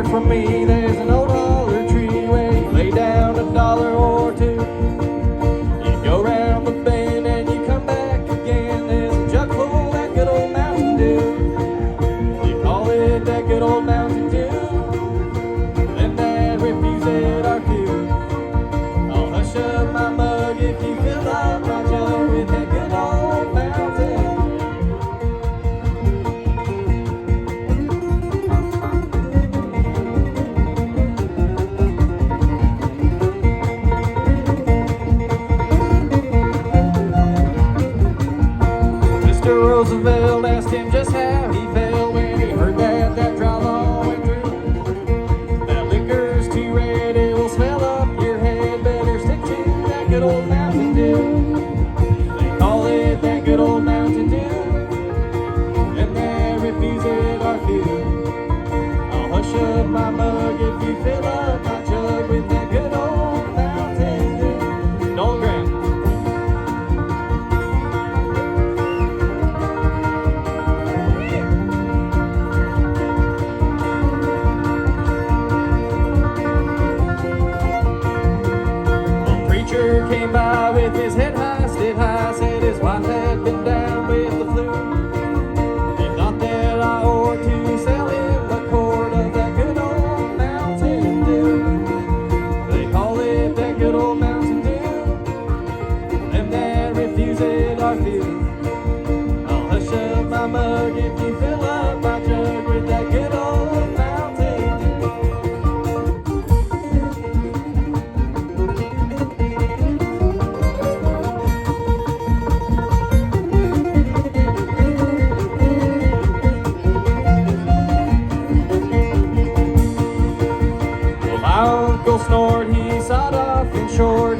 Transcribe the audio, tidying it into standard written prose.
From me, there's an old holler tree where you lay down $1 or two. You go round the bend and you come back again. There's a jug full of that good old Mountain Dew. You call it that good old Mountain Dew. Them that refuse it are few. I'll hush up my mug if you fill up my jug with that good old Mountain Dew. Roosevelt asked him just how he felt when he heard that dry law went through. That liquor's too red, it will swell up your head. Better stick to that good old Mountain Dew. They call it that good old Mountain Dew. And that refuse it are few. I'll hush up my mug if you fill up my jug with that good old Mountain Dew. Nolan Graham. Came by with his head high, stood high, said his wife had been down with the flu. He thought that I ought to sell him a quart of that good old Mountain Dew. They call it that good old Mountain Dew. Them that refuse it are few. I'll hush up my mug if you fill up my jug with that good old Mountain Dew. Uncle snored, he sawed off in short.